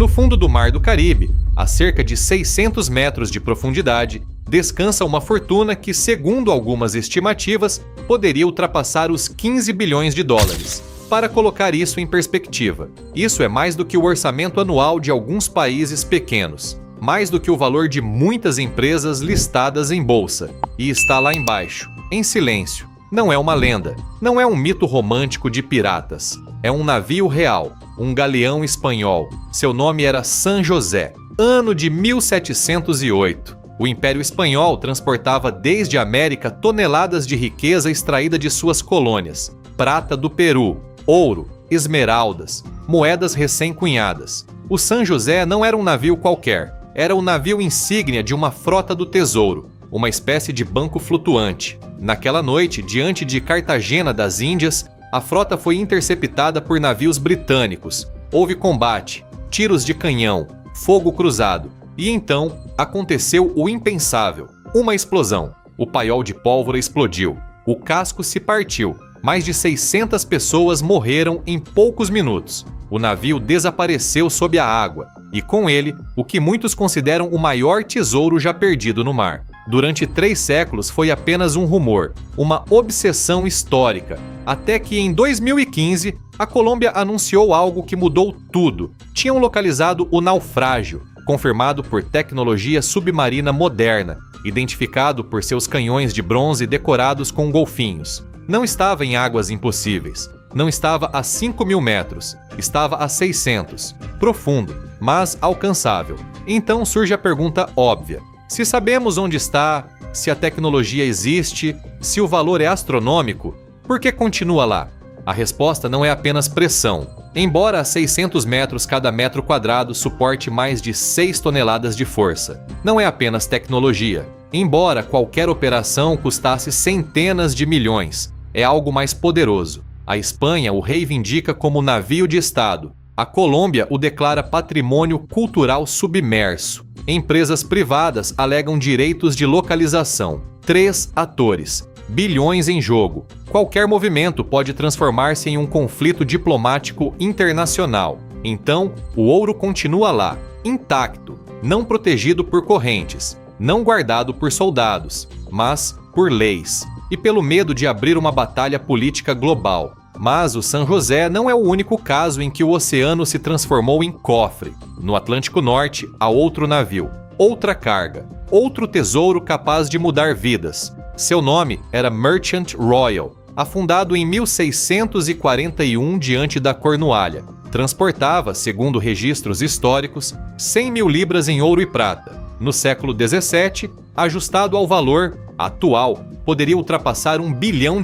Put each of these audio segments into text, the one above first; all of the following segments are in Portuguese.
No fundo do Mar do Caribe, a cerca de 600 metros de profundidade, descansa uma fortuna que, segundo algumas estimativas, poderia ultrapassar os 15 bilhões de dólares. Para colocar isso em perspectiva, isso é mais do que o orçamento anual de alguns países pequenos, mais do que o valor de muitas empresas listadas em bolsa. E está lá embaixo, em silêncio. Não é uma lenda, não é um mito romântico de piratas. É um navio real, um galeão espanhol. Seu nome era San José. Ano de 1708. O Império Espanhol transportava desde a América toneladas de riqueza extraída de suas colônias. Prata do Peru, ouro, esmeraldas, moedas recém-cunhadas. O San José não era um navio qualquer. Era o navio insígnia de uma frota do tesouro, uma espécie de banco flutuante. Naquela noite, diante de Cartagena das Índias, a frota foi interceptada por navios britânicos. Houve combate, tiros de canhão, fogo cruzado. E então, aconteceu o impensável. Uma explosão. O paiol de pólvora explodiu. O casco se partiu. Mais de 600 pessoas morreram em poucos minutos. O navio desapareceu sob a água. E com ele, o que muitos consideram o maior tesouro já perdido no mar. Durante 3 séculos foi apenas um rumor, uma obsessão histórica, até que em 2015 a Colômbia anunciou algo que mudou tudo. Tinham localizado o naufrágio, confirmado por tecnologia submarina moderna, identificado por seus canhões de bronze decorados com golfinhos. Não estava em águas impossíveis, não estava a 5.000 metros, estava a 600, profundo, mas alcançável. Então surge a pergunta óbvia. Se sabemos onde está, se a tecnologia existe, se o valor é astronômico, por que continua lá? A resposta não é apenas pressão. Embora a 600 metros cada metro quadrado suporte mais de 6 toneladas de força, não é apenas tecnologia. Embora qualquer operação custasse centenas de milhões, é algo mais poderoso. A Espanha o reivindica como navio de Estado. A Colômbia o declara patrimônio cultural submerso. Empresas privadas alegam direitos de localização. 3 atores. Bilhões em jogo. Qualquer movimento pode transformar-se em um conflito diplomático internacional. Então, o ouro continua lá, intacto, não protegido por correntes, não guardado por soldados, mas por leis, e pelo medo de abrir uma batalha política global. Mas o San José não é o único caso em que o oceano se transformou em cofre. No Atlântico Norte, há outro navio, outra carga, outro tesouro capaz de mudar vidas. Seu nome era Merchant Royal, afundado em 1641 diante da Cornualha. Transportava, segundo registros históricos, 100.000 libras em ouro e prata. No século XVII, ajustado ao valor atual, poderia ultrapassar $1 bilhão.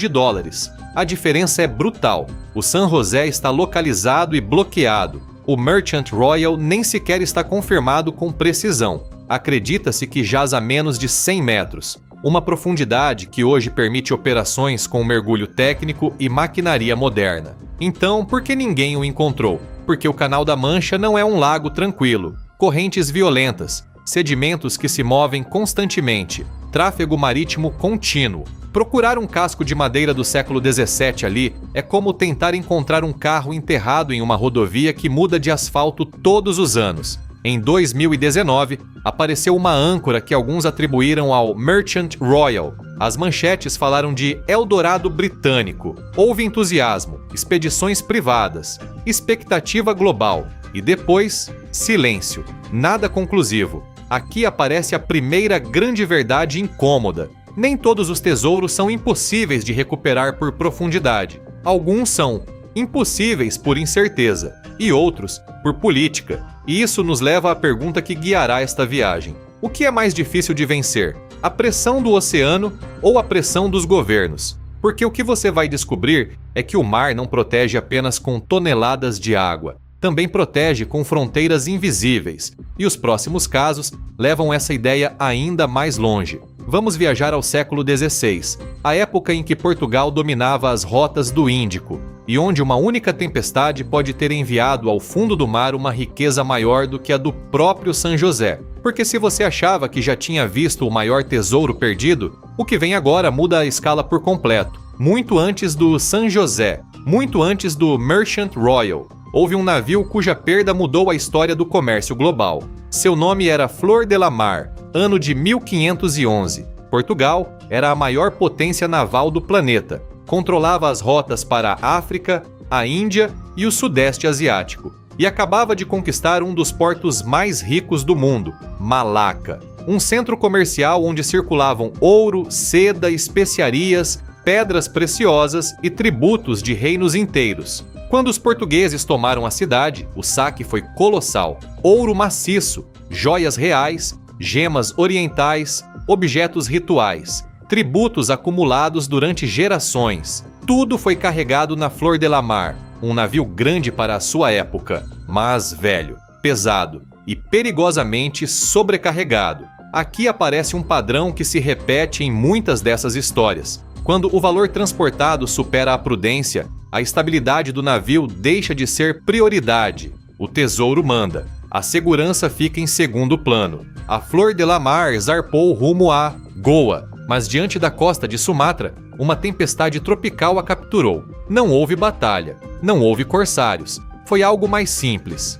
A diferença é brutal. O San José está localizado e bloqueado. O Merchant Royal nem sequer está confirmado com precisão. Acredita-se que jaz a menos de 100 metros, uma profundidade que hoje permite operações com mergulho técnico e maquinaria moderna. Então, por que ninguém o encontrou? Porque o Canal da Mancha não é um lago tranquilo. Correntes violentas, sedimentos que se movem constantemente, tráfego marítimo contínuo. Procurar um casco de madeira do século XVII ali é como tentar encontrar um carro enterrado em uma rodovia que muda de asfalto todos os anos. Em 2019, apareceu uma âncora que alguns atribuíram ao Merchant Royal. As manchetes falaram de Eldorado britânico. Houve entusiasmo, expedições privadas, expectativa global. E depois, silêncio. Nada conclusivo. Aqui aparece a primeira grande verdade incômoda. Nem todos os tesouros são impossíveis de recuperar por profundidade. Alguns são impossíveis por incerteza e outros por política. E isso nos leva à pergunta que guiará esta viagem. O que é mais difícil de vencer? A pressão do oceano ou a pressão dos governos? Porque o que você vai descobrir é que o mar não protege apenas com toneladas de água. Também protege com fronteiras invisíveis. E os próximos casos levam essa ideia ainda mais longe. Vamos viajar ao século XVI, a época em que Portugal dominava as rotas do Índico, e onde uma única tempestade pode ter enviado ao fundo do mar uma riqueza maior do que a do próprio San José. Porque se você achava que já tinha visto o maior tesouro perdido, o que vem agora muda a escala por completo. Muito antes do San José, muito antes do Merchant Royal, houve um navio cuja perda mudou a história do comércio global. Seu nome era Flor de la Mar, ano de 1511. Portugal era a maior potência naval do planeta. Controlava as rotas para a África, a Índia e o Sudeste Asiático. E acabava de conquistar um dos portos mais ricos do mundo, Malaca. Um centro comercial onde circulavam ouro, seda, especiarias, pedras preciosas e tributos de reinos inteiros. Quando os portugueses tomaram a cidade, o saque foi colossal. Ouro maciço, joias reais, gemas orientais, objetos rituais, tributos acumulados durante gerações. Tudo foi carregado na Flor de la Mar, um navio grande para a sua época, mas velho, pesado e perigosamente sobrecarregado. Aqui aparece um padrão que se repete em muitas dessas histórias. Quando o valor transportado supera a prudência, a estabilidade do navio deixa de ser prioridade. O tesouro manda. A segurança fica em segundo plano. A Flor de la Mar zarpou rumo a Goa, mas diante da costa de Sumatra, uma tempestade tropical a capturou. Não houve batalha, não houve corsários. Foi algo mais simples.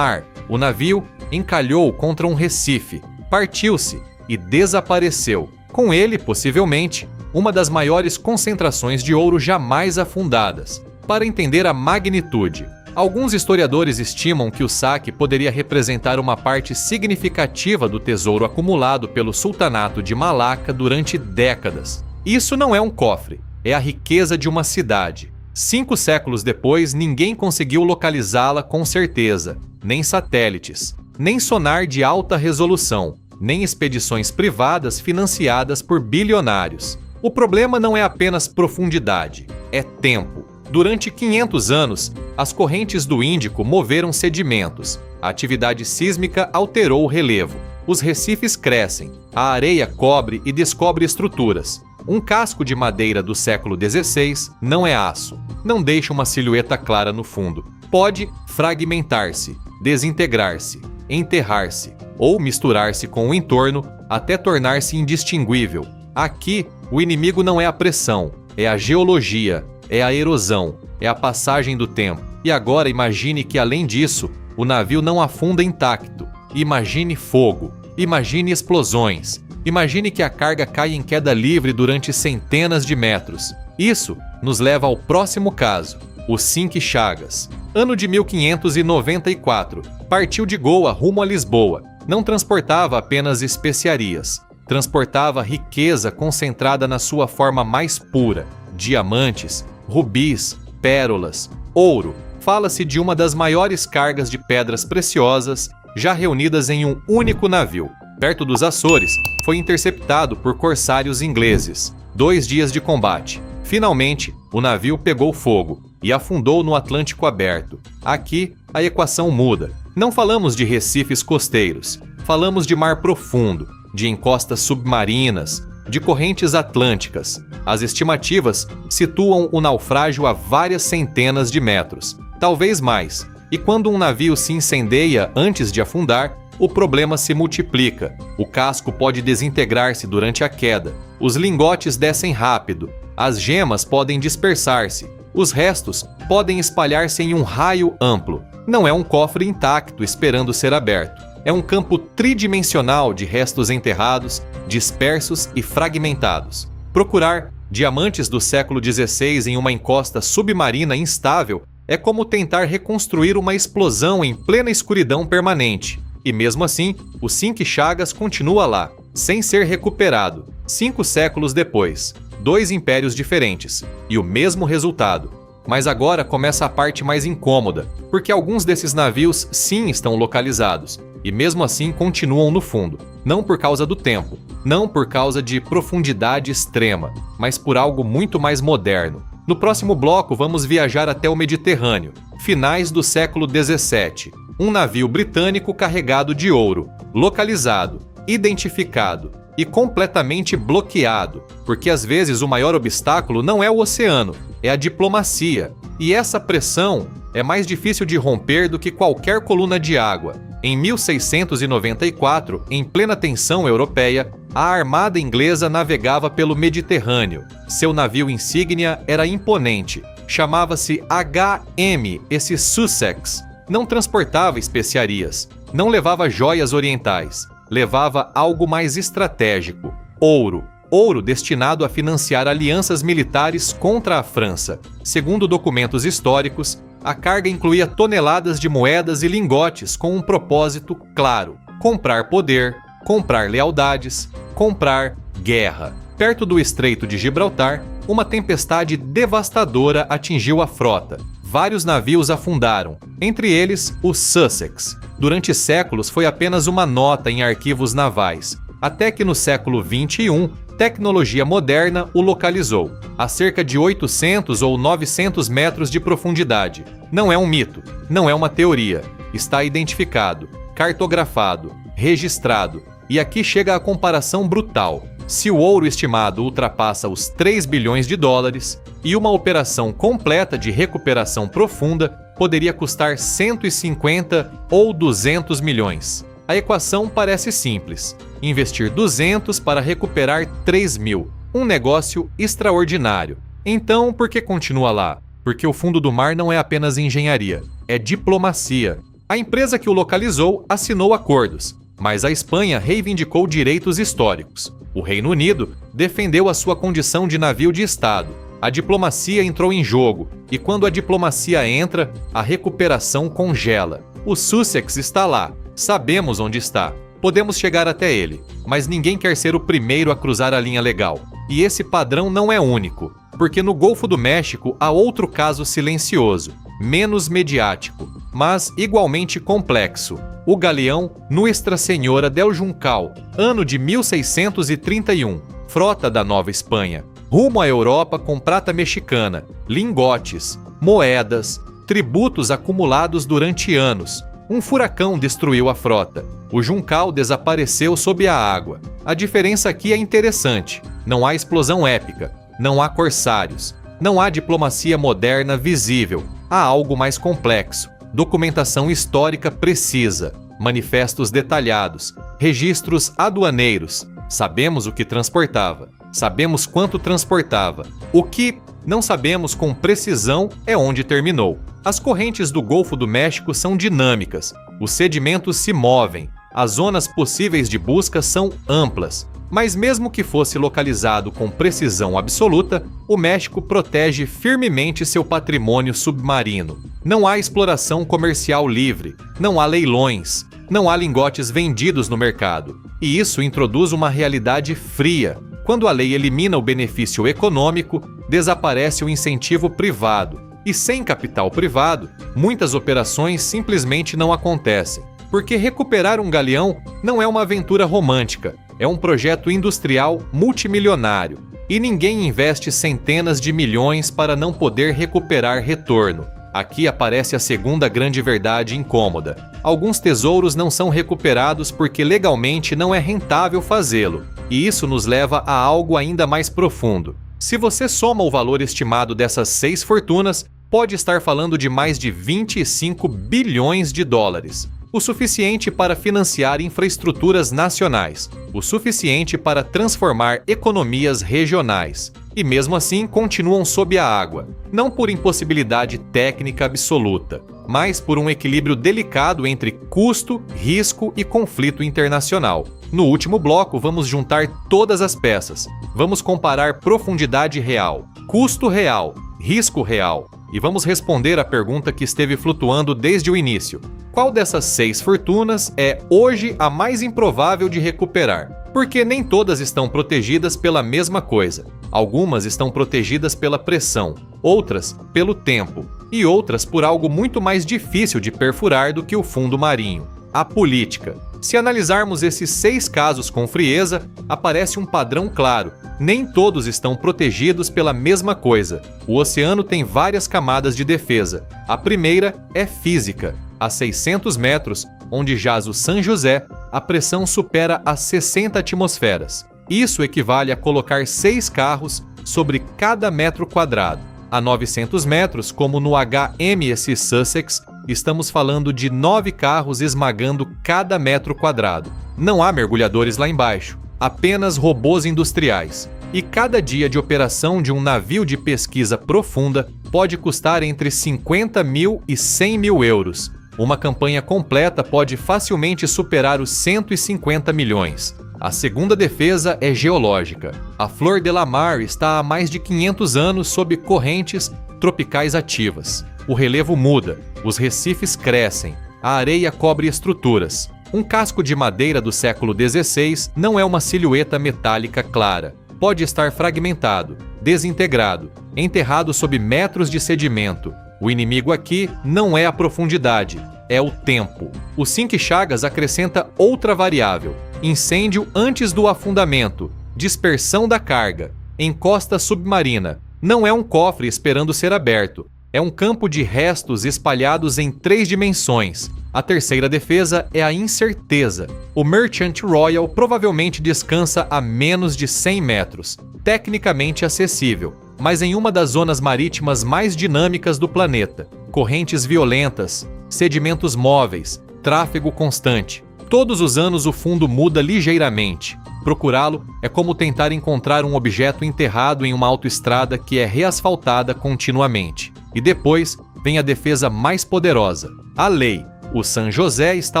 O navio, encalhou contra um recife, partiu-se e desapareceu. Com ele, possivelmente, uma das maiores concentrações de ouro jamais afundadas. Para entender a magnitude, alguns historiadores estimam que o saque poderia representar uma parte significativa do tesouro acumulado pelo sultanato de Malaca durante décadas. Isso não é um cofre, é a riqueza de uma cidade. 5 séculos depois, ninguém conseguiu localizá-la com certeza, nem satélites, nem sonar de alta resolução, nem expedições privadas financiadas por bilionários. O problema não é apenas profundidade, é tempo. Durante 500 anos, as correntes do Índico moveram sedimentos. A atividade sísmica alterou o relevo. Os recifes crescem, a areia cobre e descobre estruturas. Um casco de madeira do século XVI não é aço, não deixa uma silhueta clara no fundo. Pode fragmentar-se, desintegrar-se, enterrar-se ou misturar-se com o entorno até tornar-se indistinguível. Aqui, o inimigo não é a pressão, é a geologia, é a erosão, é a passagem do tempo. E agora imagine que, além disso, o navio não afunda intacto. Imagine fogo, imagine explosões, imagine que a carga cai em queda livre durante centenas de metros. Isso nos leva ao próximo caso, o Cinque Chagas. Ano de 1594, partiu de Goa rumo a Lisboa. Não transportava apenas especiarias, transportava riqueza concentrada na sua forma mais pura, diamantes, rubis, pérolas, ouro. Fala-se de uma das maiores cargas de pedras preciosas já reunidas em um único navio. Perto dos Açores, foi interceptado por corsários ingleses. 2 dias de combate. Finalmente, o navio pegou fogo e afundou no Atlântico aberto. Aqui, a equação muda. Não falamos de recifes costeiros, falamos de mar profundo, de encostas submarinas, de correntes atlânticas. As estimativas situam o naufrágio a várias centenas de metros, talvez mais. E quando um navio se incendeia antes de afundar, o problema se multiplica. O casco pode desintegrar-se durante a queda. Os lingotes descem rápido. As gemas podem dispersar-se. Os restos podem espalhar-se em um raio amplo. Não é um cofre intacto esperando ser aberto. É um campo tridimensional de restos enterrados, dispersos e fragmentados. Procurar diamantes do século XVI em uma encosta submarina instável é como tentar reconstruir uma explosão em plena escuridão permanente. E mesmo assim, o Cinque Chagas continua lá, sem ser recuperado. 5 séculos depois, 2 impérios diferentes, e o mesmo resultado. Mas agora começa a parte mais incômoda, porque alguns desses navios sim estão localizados, e mesmo assim continuam no fundo. Não por causa do tempo, não por causa de profundidade extrema, mas por algo muito mais moderno. No próximo bloco vamos viajar até o Mediterrâneo, finais do século XVII. Um navio britânico carregado de ouro, localizado, identificado e completamente bloqueado, porque às vezes o maior obstáculo não é o oceano, é a diplomacia. E essa pressão é mais difícil de romper do que qualquer coluna de água. Em 1694, em plena tensão europeia, a armada inglesa navegava pelo Mediterrâneo. Seu navio insígnia era imponente, Chamava-se HM Sussex. Não transportava especiarias, não levava joias orientais, levava algo mais estratégico: ouro. Ouro destinado a financiar alianças militares contra a França. Segundo documentos históricos, a carga incluía toneladas de moedas e lingotes com um propósito claro: comprar poder, comprar lealdades, comprar guerra. Perto do Estreito de Gibraltar, uma tempestade devastadora atingiu a frota. Vários navios afundaram, entre eles o Sussex. Durante séculos foi apenas uma nota em arquivos navais, até que no século XXI, tecnologia moderna o localizou, a cerca de 800 ou 900 metros de profundidade. Não é um mito, não é uma teoria. Está identificado, cartografado, registrado. E aqui chega a comparação brutal. Se o ouro estimado ultrapassa os 3 bilhões de dólares e uma operação completa de recuperação profunda poderia custar 150 ou 200 milhões. A equação parece simples: investir 200 para recuperar 3 mil. Um negócio extraordinário. Então, por que continua lá? Porque o fundo do mar não é apenas engenharia, é diplomacia. A empresa que o localizou assinou acordos, mas a Espanha reivindicou direitos históricos. O Reino Unido defendeu a sua condição de navio de Estado. A diplomacia entrou em jogo, e quando a diplomacia entra, a recuperação congela. O Sussex está lá. Sabemos onde está. Podemos chegar até ele, mas ninguém quer ser o primeiro a cruzar a linha legal. E esse padrão não é único, porque no Golfo do México há outro caso silencioso, menos mediático, mas igualmente complexo: o galeão Nuestra Senhora del Juncal, ano de 1631, frota da Nova Espanha, rumo à Europa com prata mexicana, lingotes, moedas, tributos acumulados durante anos. Um furacão destruiu a frota. O Juncal desapareceu sob a água. A diferença aqui é interessante: não há explosão épica, não há corsários, não há diplomacia moderna visível. Há algo mais complexo: documentação histórica precisa, manifestos detalhados, registros aduaneiros. Sabemos o que transportava, sabemos quanto transportava. O que não sabemos com precisão é onde terminou. As correntes do Golfo do México são dinâmicas, os sedimentos se movem, as zonas possíveis de busca são amplas. Mas mesmo que fosse localizado com precisão absoluta, o México protege firmemente seu patrimônio submarino. Não há exploração comercial livre, não há leilões, não há lingotes vendidos no mercado. E isso introduz uma realidade fria. Quando a lei elimina o benefício econômico, desaparece o incentivo privado. E sem capital privado, muitas operações simplesmente não acontecem. Porque recuperar um galeão não é uma aventura romântica, é um projeto industrial multimilionário. E ninguém investe centenas de milhões para não poder recuperar retorno. Aqui aparece a segunda grande verdade incômoda: alguns tesouros não são recuperados porque legalmente não é rentável fazê-lo. E isso nos leva a algo ainda mais profundo. Se você soma o valor estimado dessas 6 fortunas, pode estar falando de mais de 25 bilhões de dólares. O suficiente para financiar infraestruturas nacionais, o suficiente para transformar economias regionais. E mesmo assim continuam sob a água, não por impossibilidade técnica absoluta, mas por um equilíbrio delicado entre custo, risco e conflito internacional. No último bloco, vamos juntar todas as peças. Vamos comparar profundidade real, custo real, risco real. E vamos responder a pergunta que esteve flutuando desde o início: qual dessas 6 fortunas é hoje a mais improvável de recuperar? Porque nem todas estão protegidas pela mesma coisa. Algumas estão protegidas pela pressão, outras pelo tempo, e outras por algo muito mais difícil de perfurar do que o fundo marinho: a política. Se analisarmos esses 6 casos com frieza, aparece um padrão claro: nem todos estão protegidos pela mesma coisa. O oceano tem várias camadas de defesa. A primeira é física. A 600 metros, onde jaz o San José, a pressão supera as 60 atmosferas. Isso equivale a colocar 6 carros sobre cada metro quadrado. A 900 metros, como no HMS Sussex, estamos falando de 9 carros esmagando cada metro quadrado. Não há mergulhadores lá embaixo, apenas robôs industriais. E cada dia de operação de um navio de pesquisa profunda pode custar entre 50 mil e 100 mil euros. Uma campanha completa pode facilmente superar os 150 milhões. A segunda defesa é geológica. A Flor de la Mar está há mais de 500 anos sob correntes tropicais ativas. O relevo muda, os recifes crescem, a areia cobre estruturas. Um casco de madeira do século XVI não é uma silhueta metálica clara. Pode estar fragmentado, desintegrado, enterrado sob metros de sedimento. O inimigo aqui não é a profundidade, é o tempo. O Cinque Chagas acrescenta outra variável: incêndio antes do afundamento, dispersão da carga, encosta submarina. Não é um cofre esperando ser aberto, é um campo de restos espalhados em 3 dimensões. A terceira defesa é a incerteza. O Merchant Royal provavelmente descansa a menos de 100 metros, tecnicamente acessível, mas em uma das zonas marítimas mais dinâmicas do planeta. Correntes violentas, sedimentos móveis, tráfego constante. Todos os anos o fundo muda ligeiramente. Procurá-lo é como tentar encontrar um objeto enterrado em uma autoestrada que é reasfaltada continuamente. E depois vem a defesa mais poderosa, a lei. O San José está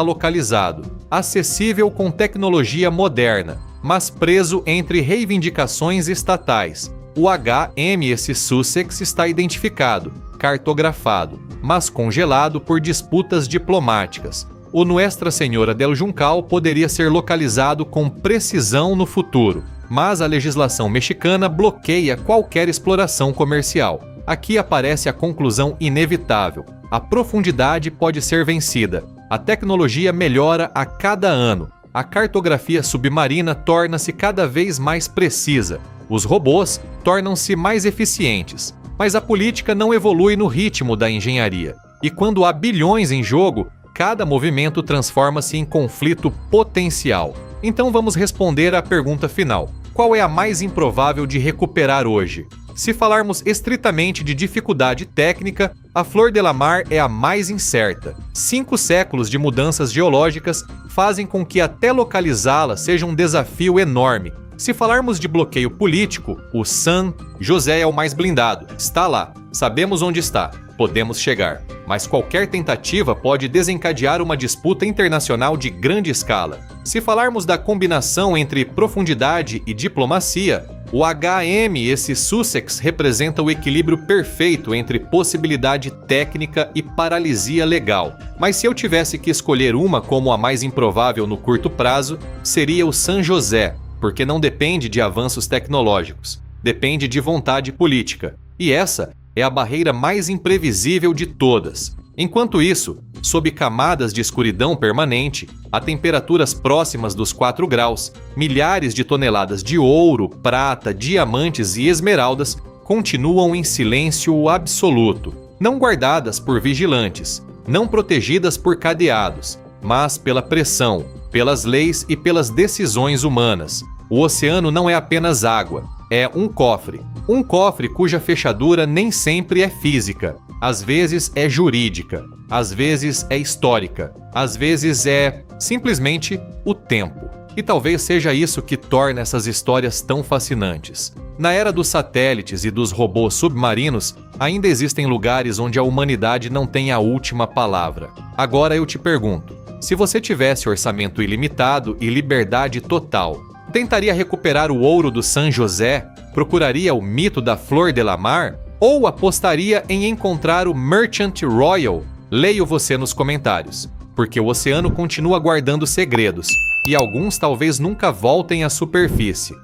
localizado, acessível com tecnologia moderna, mas preso entre reivindicações estatais. O HMS Sussex está identificado, cartografado, mas congelado por disputas diplomáticas. O Nuestra Senhora del Juncal poderia ser localizado com precisão no futuro, mas a legislação mexicana bloqueia qualquer exploração comercial. Aqui aparece a conclusão inevitável: a profundidade pode ser vencida, a tecnologia melhora a cada ano, a cartografia submarina torna-se cada vez mais precisa, os robôs tornam-se mais eficientes, mas a política não evolui no ritmo da engenharia. E quando há bilhões em jogo, cada movimento transforma-se em conflito potencial. Então vamos responder à pergunta final: qual é a mais improvável de recuperar hoje? Se falarmos estritamente de dificuldade técnica, a Flor de la Mar é a mais incerta. 5 séculos de mudanças geológicas fazem com que até localizá-la seja um desafio enorme. Se falarmos de bloqueio político, o San José é o mais blindado. Está lá, sabemos onde está, podemos chegar. Mas qualquer tentativa pode desencadear uma disputa internacional de grande escala. Se falarmos da combinação entre profundidade e diplomacia, o HMS Sussex representa o equilíbrio perfeito entre possibilidade técnica e paralisia legal. Mas se eu tivesse que escolher uma como a mais improvável no curto prazo, seria o San José, porque não depende de avanços tecnológicos, depende de vontade política. E essa é a barreira mais imprevisível de todas. Enquanto isso, sob camadas de escuridão permanente, a temperaturas próximas dos 4 graus, milhares de toneladas de ouro, prata, diamantes e esmeraldas continuam em silêncio absoluto, não guardadas por vigilantes, não protegidas por cadeados, mas pela pressão, pelas leis e pelas decisões humanas. O oceano não é apenas água, é um cofre cuja fechadura nem sempre é física, às vezes é jurídica, às vezes é histórica, às vezes é simplesmente o tempo. E talvez seja isso que torna essas histórias tão fascinantes. Na era dos satélites e dos robôs submarinos, ainda existem lugares onde a humanidade não tem a última palavra. Agora eu te pergunto, se você tivesse orçamento ilimitado e liberdade total, tentaria recuperar o ouro do San José? Procuraria o mito da Flor de la Mar? Ou apostaria em encontrar o Merchant Royal? Leio você nos comentários, porque o oceano continua guardando segredos, e alguns talvez nunca voltem à superfície.